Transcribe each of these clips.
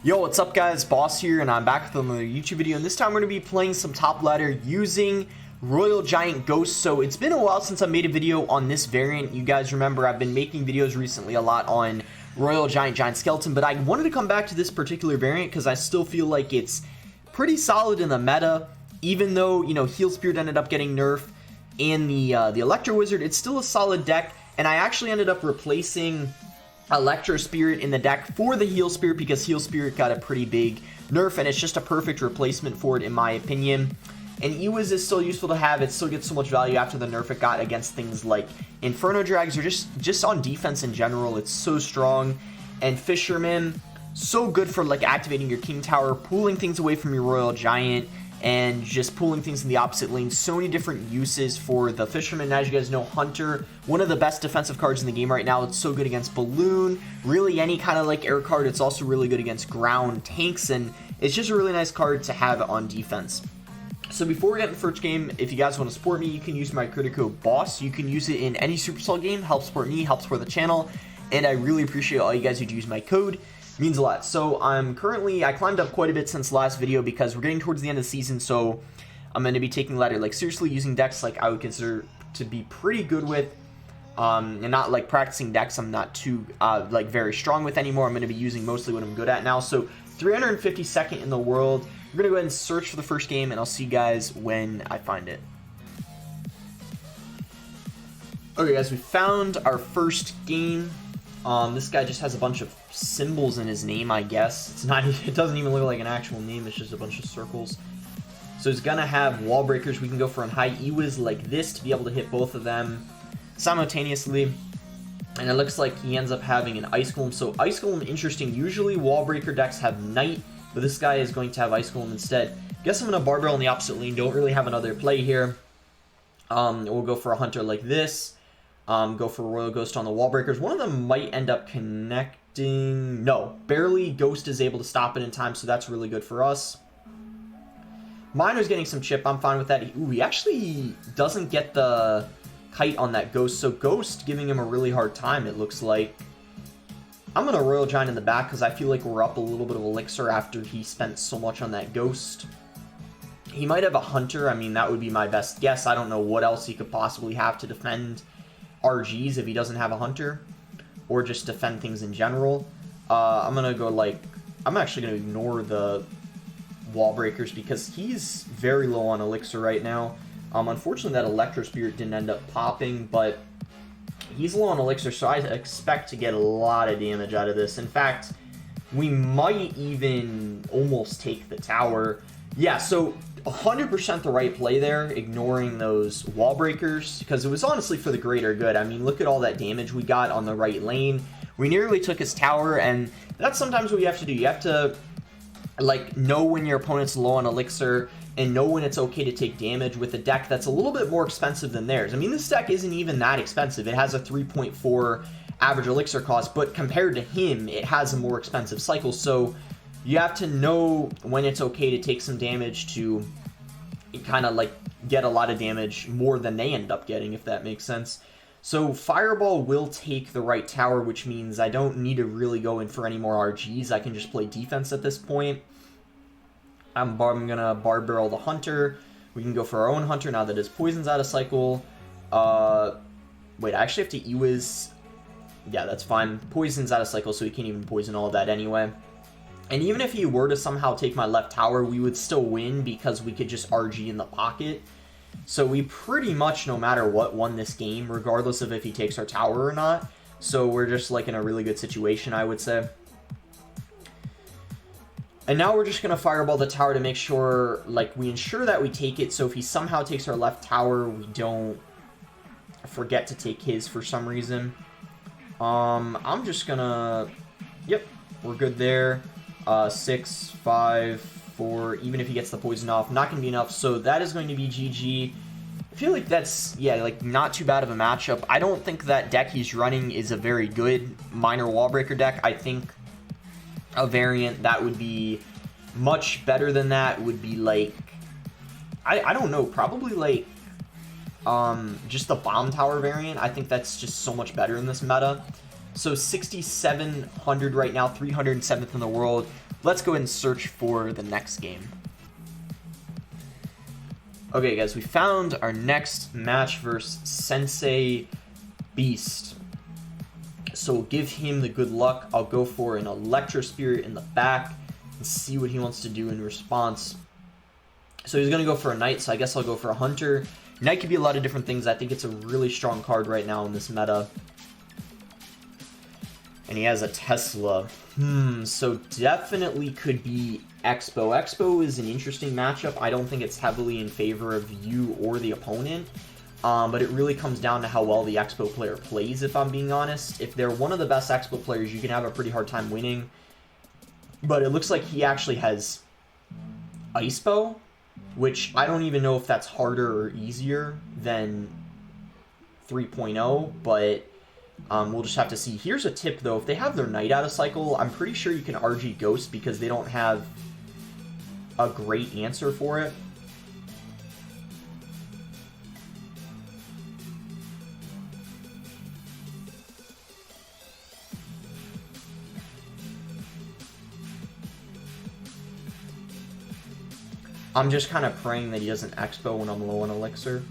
Yo, what's up guys, Boss here, and I'm back with another YouTube video, and this time we're going to be playing some top ladder using Royal Giant Ghost. So it's been a while since I made a video on this variant. You guys remember I've been making videos recently a lot on Royal Giant Skeleton, but I wanted to come back to this particular variant because I still feel like it's pretty solid in the meta, even though, you know, Heal Spirit ended up getting nerfed and the Electro Wizard, it's still a solid deck, and I actually ended up replacing Electro Spirit in the deck for the Heal Spirit because Heal Spirit got a pretty big nerf, and it's just a perfect replacement for it in my opinion. And Ewiz is still useful to have. It still gets so much value after the nerf it got against things like Inferno Drags, or just on defense in general. It's so strong. And Fisherman, so good for like activating your King Tower, pulling things away from your Royal Giant, and just pulling things in the opposite lane. So many different uses for the Fisherman. As you guys know, Hunter, one of the best defensive cards in the game right now. It's so good against Balloon, really any kind of like air card. It's also really good against ground tanks, and it's just a really nice card to have on defense. So before we get in the first game, if you guys want to support me, you can use my credit code BOSS. You can use it in any Supercell game. Help support me, help support the channel, and I really appreciate all you guys who use my code. Means a lot. So I climbed up quite a bit since the last video because we're getting towards the end of the season, so I'm going to be taking ladder like seriously, using decks like I would consider to be pretty good with, and not like practicing decks I'm not too like very strong with anymore. I'm going to be using mostly what I'm good at now. So 352nd in the world. We're going to go ahead and search for the first game, and I'll see you guys when I find it. Okay guys, we found our first game. This guy just has a bunch of symbols in his name, I guess. It's not, it doesn't even look like an actual name, it's just a bunch of circles. So he's gonna have wall breakers. We can go for a high Ewiz like this to be able to hit both of them simultaneously. And it looks like he ends up having an Ice Golem. So Ice Golem, interesting. Usually wall breaker decks have Knight, but this guy is going to have Ice Golem instead. Guess I'm gonna Barbell in the opposite lane. Don't really have another play here. We'll go for a Hunter like this. Go for Royal Ghost on the wall breakers. One of them might end up connecting. No, barely. Ghost is able to stop it in time, so that's really good for us. Miner's getting some chip. I'm fine with that. Ooh, he actually doesn't get the kite on that Ghost, so Ghost giving him a really hard time, it looks like. I'm going to Royal Giant in the back because I feel like we're up a little bit of Elixir after he spent so much on that Ghost. He might have a Hunter. I mean, that would be my best guess. I don't know what else he could possibly have to defend RGs if he doesn't have a Hunter, or just defend things in general. I'm gonna go like, I'm actually gonna ignore the wall breakers because he's very low on Elixir right now. Unfortunately that Electro Spirit didn't end up popping, but he's low on Elixir, so I expect to get a lot of damage out of this. In fact, we might even almost take the tower. Yeah, so 100% the right play there, ignoring those wall breakers, because it was honestly for the greater good. I mean, look at all that damage we got on the right lane. We nearly took his tower, and that's sometimes what you have to do. You have to, like, know when your opponent's low on Elixir, and know when it's okay to take damage with a deck that's a little bit more expensive than theirs. I mean, this deck isn't even that expensive. It has a 3.4 average Elixir cost, but compared to him, it has a more expensive cycle, so you have to know when it's okay to take some damage to kind of like get a lot of damage more than they end up getting, if that makes sense. So Fireball will take the right tower, which means I don't need to really go in for any more RGs. I can just play defense at this point. I'm gonna Barb Barrel the Hunter. We can go for our own Hunter now that his poison's out of cycle. Wait, I actually have to Ewiz. Yeah, that's fine. Poison's out of cycle, so he can't even poison all of that anyway. And even if he were to somehow take my left tower, we would still win because we could just RG in the pocket. So we pretty much, no matter what, won this game, regardless of if he takes our tower or not. So we're just like in a really good situation, I would say. And now we're just going to Fireball the tower to make sure, like, we ensure that we take it. So if he somehow takes our left tower, we don't forget to take his for some reason. I'm just going to... Yep, we're good there. 6, 5, 4, even if he gets the poison off, not going to be enough, so that is going to be GG. I feel like that's, yeah, like, not too bad of a matchup. I don't think that deck he's running is a very good Miner wall breaker deck. I think a variant that would be much better than that would be, like, I don't know, probably, like, just the Bomb Tower variant. I think that's just so much better in this meta. So 6,700 right now, 307th in the world. Let's go ahead and search for the next game. Okay, guys, we found our next match versus Sensei Beast. So we'll give him the good luck. I'll go for an Electro Spirit in the back and see what he wants to do in response. So he's going to go for a Knight, so I guess I'll go for a Hunter. Knight could be a lot of different things. I think it's a really strong card right now in this meta. And he has a Tesla. So definitely could be Expo. Expo is an interesting matchup. I don't think it's heavily in favor of you or the opponent. But it really comes down to how well the Expo player plays, if I'm being honest. If they're one of the best Expo players, you can have a pretty hard time winning. But it looks like he actually has Icepo, which I don't even know if that's harder or easier than 3.0, but we'll just have to see. Here's a tip, though. If they have their Knight out of cycle, I'm pretty sure you can RG Ghost because they don't have a great answer for it. I'm just kind of praying that he doesn't Expo when I'm low on Elixir.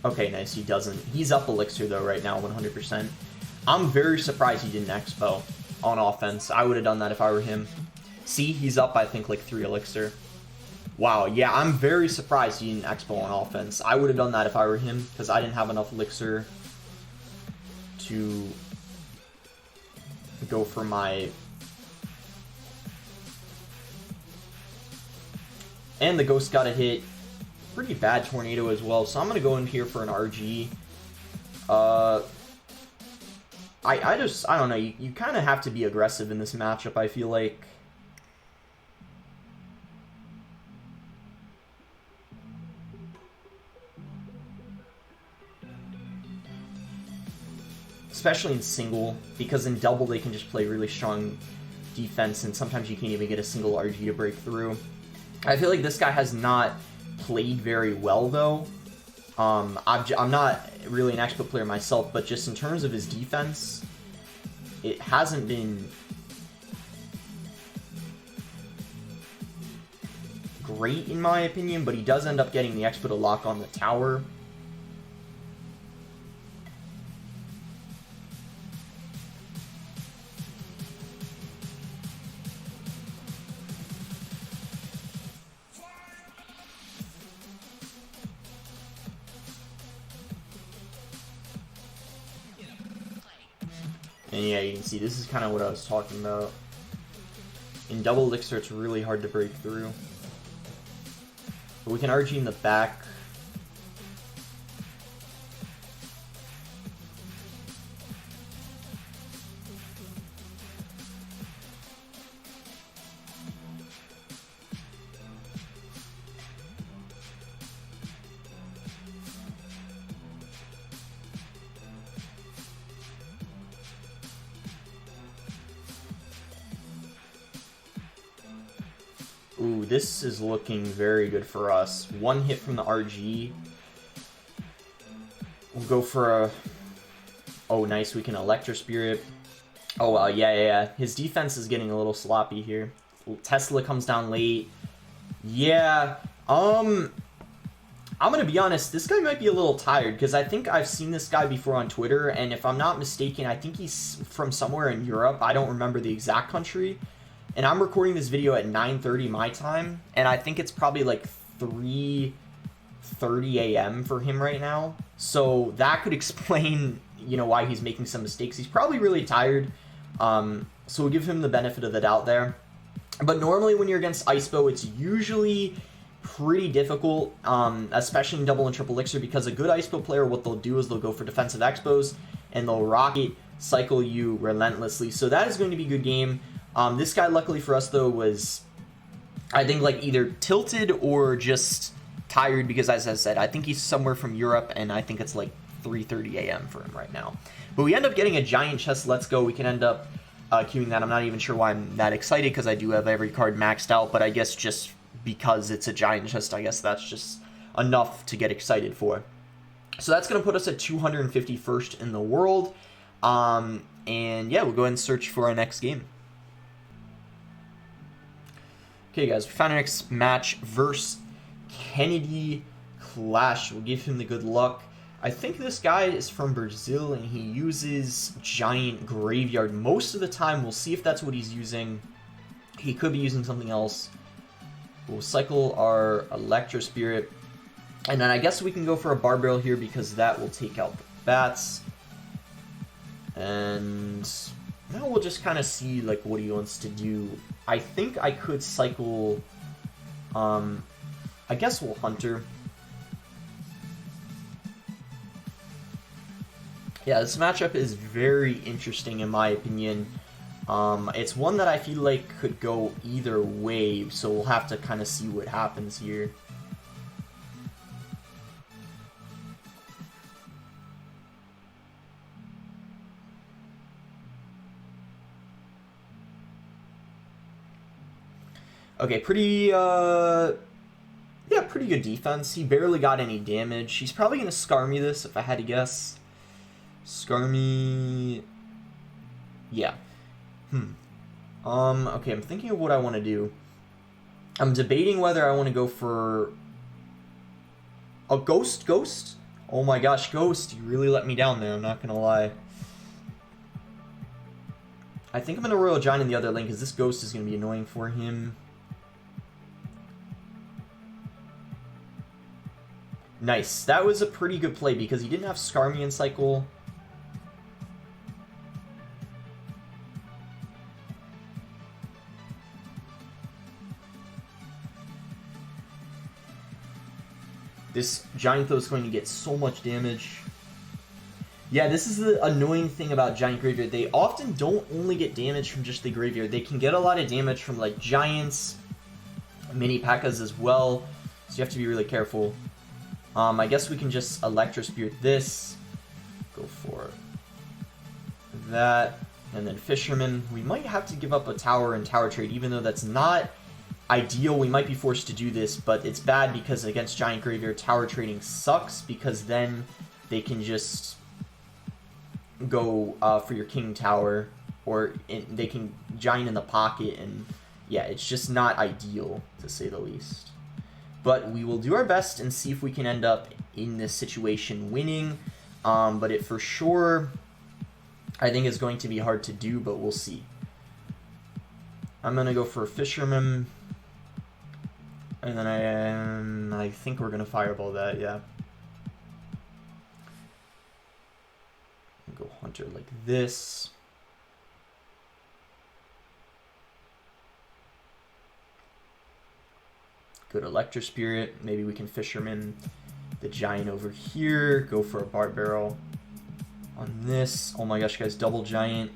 Okay, nice, he doesn't. He's up Elixir, though, right now, 100%. I'm very surprised he didn't Expo on offense. I would have done that if I were him. See, he's up, I think, like 3 Elixir. Wow, yeah, I'm very surprised he didn't Expo on offense. I would have done that if I were him, because I didn't have enough Elixir to go for my... And the Ghost got a hit. Pretty bad Tornado as well, so I'm going to go in here for an RG. I don't know, you kind of have to be aggressive in this matchup, I feel like. Especially in single, because in double they can just play really strong defense, and sometimes you can't even get a single RG to break through. I feel like this guy has not played very well, though. I'm not really an Expo player myself, but just in terms of his defense, it hasn't been great in my opinion, but he does end up getting the Expo to lock on the tower. And yeah, you can see this is kind of what I was talking about. In double Elixir, it's really hard to break through. But we can RG in the back. Ooh, this is looking very good for us. One hit from the RG. We'll go for a... Oh, nice. We can Electro Spirit. Oh, well, yeah. His defense is getting a little sloppy here. Tesla comes down late. Yeah. I'm going to be honest. This guy might be a little tired because I think I've seen this guy before on Twitter. And if I'm not mistaken, I think he's from somewhere in Europe. I don't remember the exact country. And I'm recording this video at 9:30 my time, and I think it's probably like 3:30 a.m. for him right now. So that could explain, you know, why he's making some mistakes. He's probably really tired, so we'll give him the benefit of the doubt there. But normally when you're against Icepo, it's usually pretty difficult, especially in double and triple Elixir, because a good Icepo player, what they'll do is they'll go for defensive Expos, and they'll rocket cycle you relentlessly. So that is going to be a good game. This guy, luckily for us, though, was, I think, like, either tilted or just tired because, as I said, I think he's somewhere from Europe, and I think it's, like, 3:30 a.m. for him right now. But we end up getting a giant chest. Let's go. We can end up queuing that. I'm not even sure why I'm that excited because I do have every card maxed out, but I guess just because it's a giant chest, I guess that's just enough to get excited for. So that's going to put us at 251st in the world. And yeah, we'll go ahead and search for our next game. Okay, guys, we found our next match versus Kennedy Clash. We'll give him the good luck. I think this guy is from Brazil, and he uses Giant Graveyard most of the time. We'll see if that's what he's using. He could be using something else. We'll cycle our Electro Spirit. And then I guess we can go for a Bar Barrel here because that will take out the bats. And now we'll just kind of see like what he wants to do. I think I could cycle, I guess we'll Hunter. Yeah, this matchup is very interesting in my opinion. It's one that I feel like could go either way, so we'll have to kind of see what happens here. Okay, pretty good defense. He barely got any damage. He's probably going to Scar me this, if I had to guess. Scar me... Yeah. Okay, I'm thinking of what I want to do. I'm debating whether I want to go for... a Ghost? Ghost? Oh my gosh, Ghost. You really let me down there, I'm not going to lie. I think I'm going to Royal Giant in the other lane, because this Ghost is going to be annoying for him. Nice. That was a pretty good play because he didn't have Scar me and cycle. This Giant though is going to get so much damage. Yeah, this is the annoying thing about Giant Graveyard. They often don't only get damage from just the Graveyard. They can get a lot of damage from like Giants, Mini P.E.K.K.A.s as well. So you have to be really careful. I guess we can just Electro Spirit this, go for that, and then Fisherman. We might have to give up a tower and tower trade, even though that's not ideal. We might be forced to do this, but it's bad because against Giant Graveyard, tower trading sucks because then they can just go for your King Tower, or they can Giant in the pocket, and yeah, it's just not ideal, to say the least. But we will do our best and see if we can end up in this situation winning. But it for sure, I think is going to be hard to do, but we'll see. I'm going to go for a Fisherman. And then I think we're going to Fireball that, yeah. Go Hunter like this. Good Electro Spirit. Maybe we can Fisherman the Giant over here. Go for a Bar Barrel on this. Oh my gosh, guys, double Giant.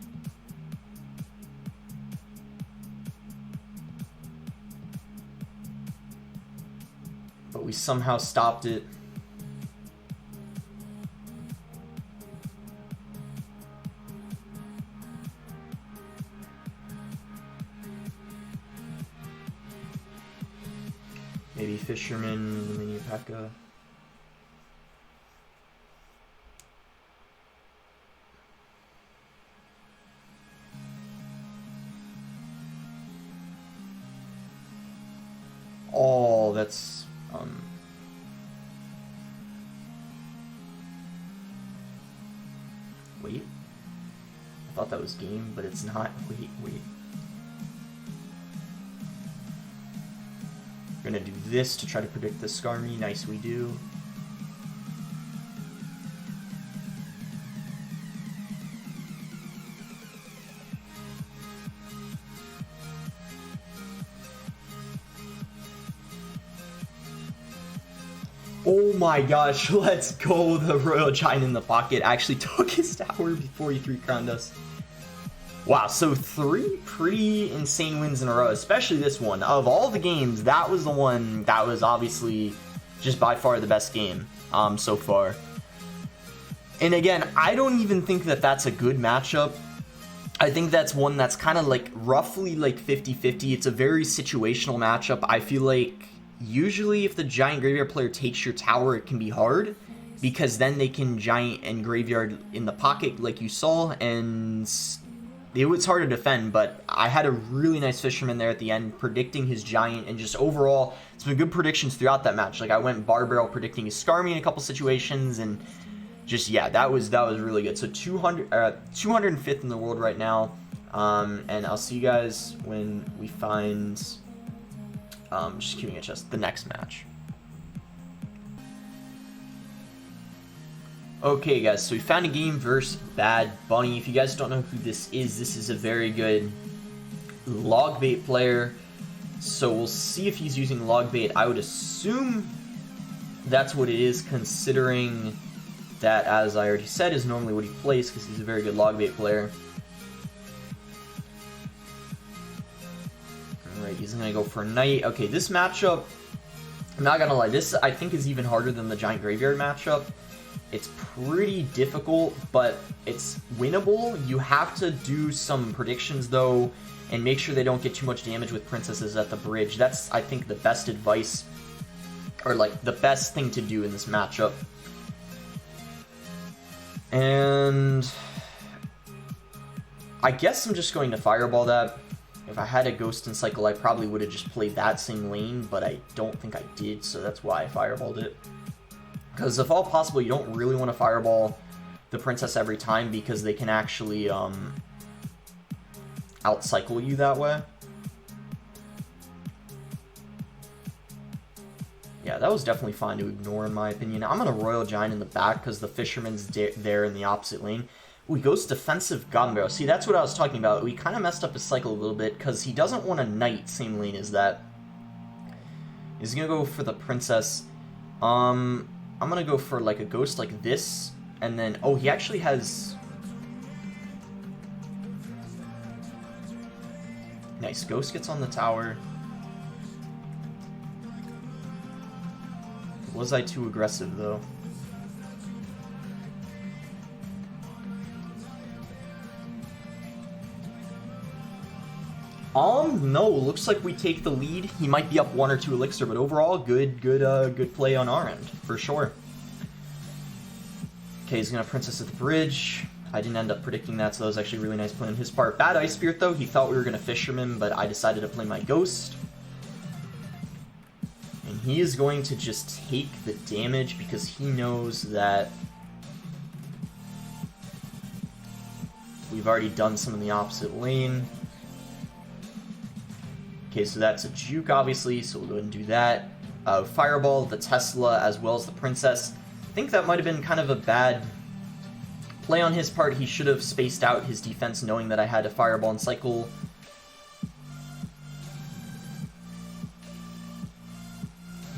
But we somehow stopped it. Maybe Fisherman, Mini P.E.K.K.A. Oh, that's wait. I thought that was game, but it's not. Wait. We're gonna do this to try to predict the Scar me. Nice, we do. Oh my gosh, let's go. The Royal Giant in the pocket actually took his tower before he 3-crowned us. Wow, so 3 pretty insane wins in a row, especially this one. Of all the games, that was the one that was obviously just by far the best game so far. And again, I don't even think that that's a good matchup. I think that's one that's kind of like roughly like 50-50. It's a very situational matchup. I feel like usually if the giant graveyard player takes your tower, it can be hard because then they can giant and graveyard in the pocket like you saw, and it was hard to defend. But I had a really nice fisherman there at the end predicting his giant, and just overall it's been good predictions throughout that match. Like I went bar barrel predicting his Skarmy in a couple situations, and just, yeah, that was really good. So 205th in the world right now, and I'll see you guys when we find, just queuing a chest, the next match. Okay, guys, so we found a game versus Bad Bunny. If you guys don't know who this is a very good log bait player. So we'll see if he's using log bait. I would assume that's what it is, considering that, as I already said, is normally what he plays because he's a very good log bait player. Alright, he's going to go for a knight. Okay, this matchup, I'm not going to lie, this I think is even harder than the giant graveyard matchup. It's pretty difficult, but it's winnable. You have to do some predictions, though, and make sure they don't get too much damage with princesses at the bridge. That's, I think, the best advice, or like the best thing to do in this matchup. And I guess I'm just going to fireball that. If I had a ghost and cycle, I probably would have just played that same lane, but I don't think I did, so that's why I fireballed it. Because if all possible, you don't really want to fireball the princess every time because they can actually out-cycle you that way. Yeah, that was definitely fine to ignore in my opinion. I'm going to Royal Giant in the back because the Fisherman's there in the opposite lane. Ooh, he goes defensive Goblin Barrel. See, that's what I was talking about. We kind of messed up his cycle a little bit because he doesn't want a Knight same lane as that. He's going to go for the Princess. I'm going to go for like a Ghost like this. And then, oh, he actually has... Nice, Ghost gets on the tower. Was I too aggressive, though? No, looks like we take the lead. He might be up 1 or 2 elixir, but overall, good play on our end, for sure. Okay, he's gonna Princess at the bridge. I didn't end up predicting that, so that was actually a really nice play on his part. Bad Ice Spirit, though. He thought we were gonna Fisherman, but I decided to play my Ghost. And he is going to just take the damage because he knows that we've already done some in the opposite lane. Okay, so that's a juke, obviously, so we'll go ahead and do that. Fireball, the Tesla, as well as the Princess. I think that might have been kind of a bad play on his part. He should have spaced out his defense knowing that I had a Fireball and cycle.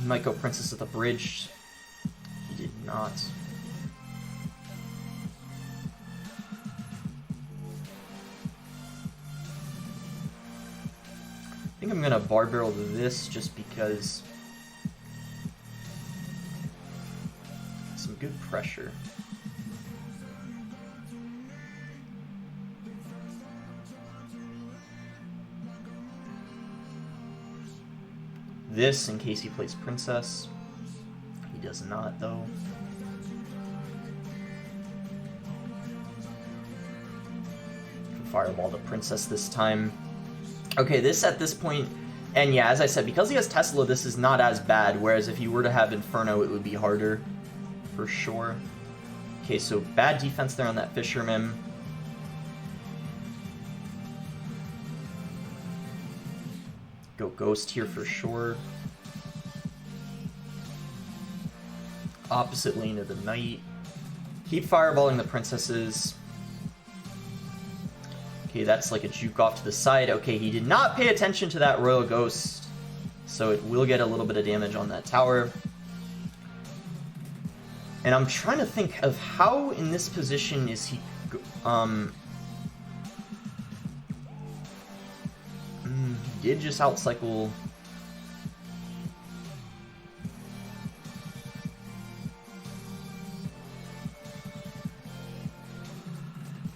He might go Princess at the bridge. He did not. I think I'm gonna bar barrel this just because some good pressure. This in case he plays Princess. He does not, though. Fireball the Princess this time. Okay, this at this point, and yeah, as I said, because he has Tesla, this is not as bad, whereas if you were to have Inferno, it would be harder, for sure. Okay, so bad defense there on that Fisherman. Go Ghost here for sure. Opposite lane of the Knight. Keep fireballing the Princesses. Okay, that's like a juke off to the side. Okay, he did not pay attention to that Royal Ghost, so it will get a little bit of damage on that tower. And I'm trying to think of how in this position is he... he did just outcycle...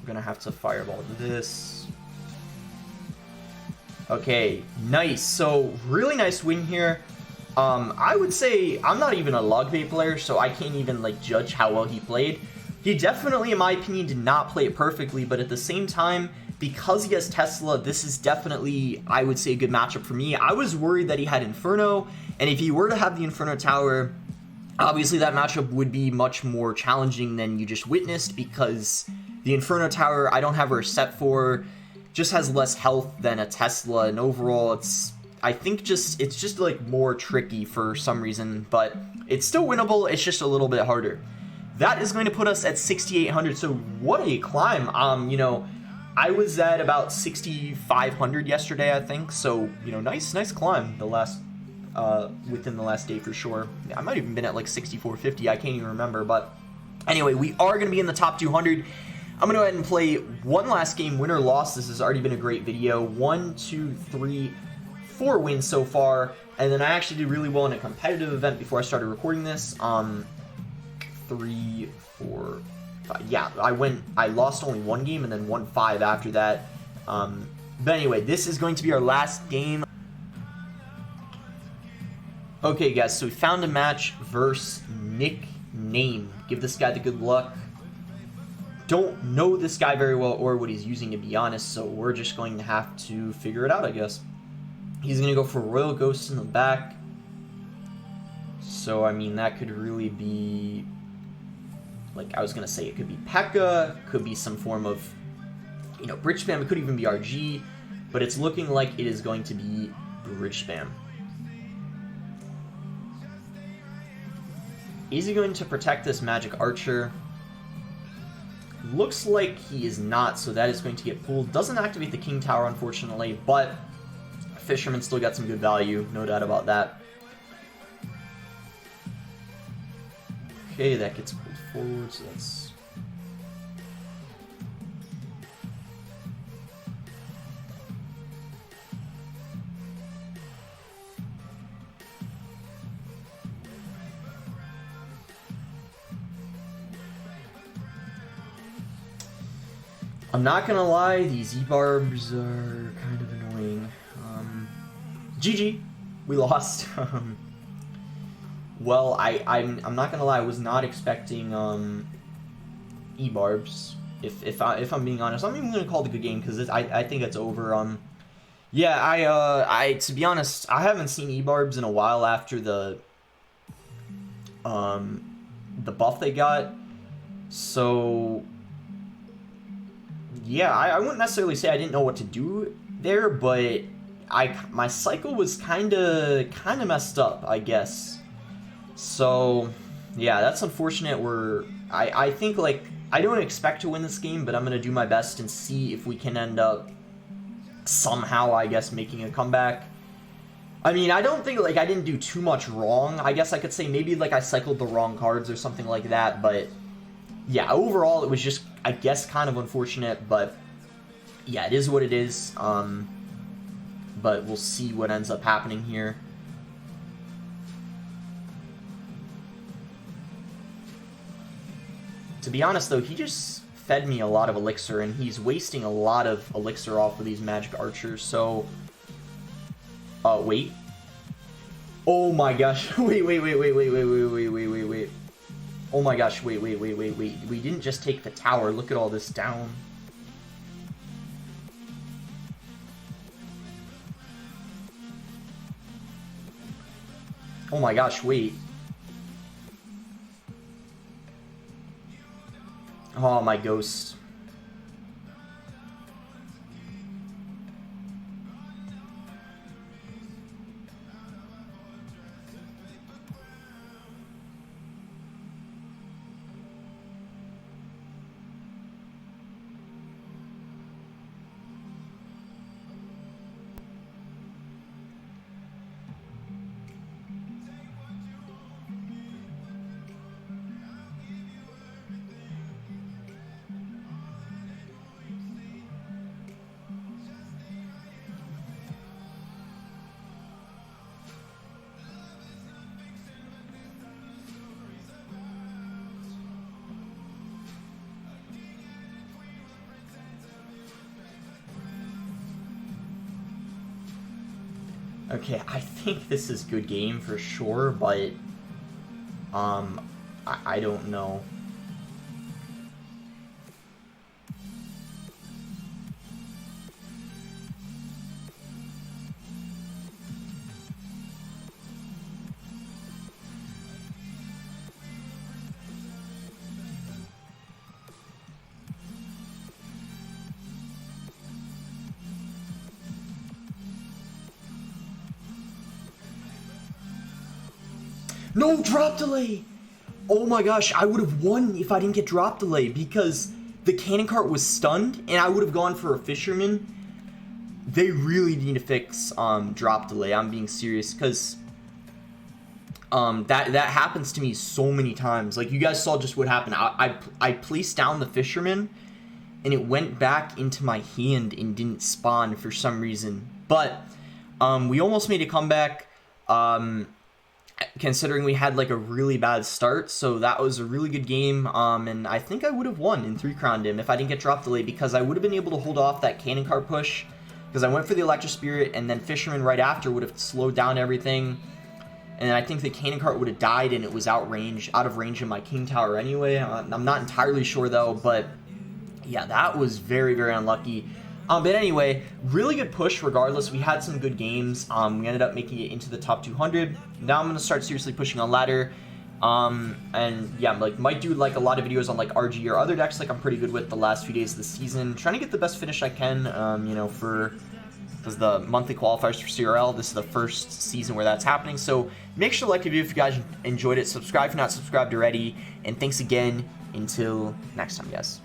We're gonna have to fireball this. Okay, nice. So, really nice win here. I would say I'm not even a log bait player, so I can't even like judge how well he played. He definitely, in my opinion, did not play it perfectly, but at the same time, because he has Tesla, this is definitely, I would say, a good matchup for me. I was worried that he had Inferno, and if he were to have the Inferno Tower, obviously that matchup would be much more challenging than you just witnessed, because the Inferno Tower, I don't have her set for, just has less health than a Tesla, and overall, I think it's just like more tricky for some reason, but it's still winnable, it's just a little bit harder. That is going to put us at 6,800, so what a climb. You know, I was at about 6,500 yesterday, I think, so, you know, nice climb within the last day for sure. I might have even been at like 6,450, I can't even remember, but anyway, we are going to be in the top 200. I'm going to go ahead and play one last game, win or loss. This has already been a great video. 1, 2, 3, 4 wins so far, and then I actually did really well in a competitive event before I started recording this. 3, 4, 5. Yeah, I lost only one game and then won 5 after that. But anyway, this is going to be our last game. Okay, guys, so we found a match versus Nickname. Give this guy the good luck. Don't know this guy very well or what he's using, to be honest, so we're just going to have to figure it out, I guess. He's going to go for Royal Ghost in the back. So, I mean, that could really be, like, I was going to say, it could be P.E.K.K.A, could be some form of, you know, Bridge Spam, it could even be RG, but it's looking like it is going to be Bridge Spam. Is he going to protect this Magic Archer? Looks like he is not, so that is going to get pulled. Doesn't activate the King Tower, unfortunately, but Fisherman still got some good value, no doubt about that. Okay, that gets pulled forward, so that's... I'm not gonna lie, these E-Barbs are kind of annoying. GG, we lost. Well, I'm not gonna lie, I was not expecting E-Barbs. If I'm being honest, I'm even gonna call it a good game because I think it's over. Yeah, I to be honest, I haven't seen E-Barbs in a while after the buff they got, so. Yeah, I wouldn't necessarily say I didn't know what to do there, but my cycle was kind of messed up, I guess. So, yeah, that's unfortunate. I think, like, I don't expect to win this game, but I'm going to do my best and see if we can end up somehow, I guess, making a comeback. I mean, I don't think, like, I didn't do too much wrong. I guess I could say maybe, like, I cycled the wrong cards or something like that, but yeah, overall, it was just, I guess, kind of unfortunate, but yeah, it is what it is. But we'll see what ends up happening here. To be honest, though, he just fed me a lot of elixir, and he's wasting a lot of elixir off of these magic archers, so... wait. Oh my gosh. Wait. Oh my gosh, wait. We didn't just take the tower. Look at all this down. Oh my gosh, wait. Oh, my ghost. Okay, I think this is good game for sure, but I don't know. No, drop delay! Oh my gosh, I would have won if I didn't get drop delay because the cannon cart was stunned and I would have gone for a fisherman. They really need to fix drop delay. I'm being serious because that happens to me so many times. Like, you guys saw just what happened. I placed down the fisherman and it went back into my hand and didn't spawn for some reason. But we almost made a comeback. Considering we had like a really bad start, so that was a really good game, and I think I would have won in 3-crowned him if I didn't get drop delay, because I would have been able to hold off that cannon cart push, because I went for the electro spirit, and then fisherman right after would have slowed down everything, and I think the cannon cart would have died, and it was out of range of my king tower anyway. I'm not entirely sure though, but yeah, that was very, very unlucky. But anyway, really good push regardless. We had some good games. We ended up making it into the top 200. Now I'm going to start seriously pushing on ladder. And yeah, like, might do like a lot of videos on like RG or other decks like I'm pretty good with the last few days of the season. Trying to get the best finish I can, you know, because the monthly qualifiers for CRL, this is the first season where that's happening. So make sure to like the video if you guys enjoyed it. Subscribe if you're not subscribed already. And thanks again. Until next time, guys.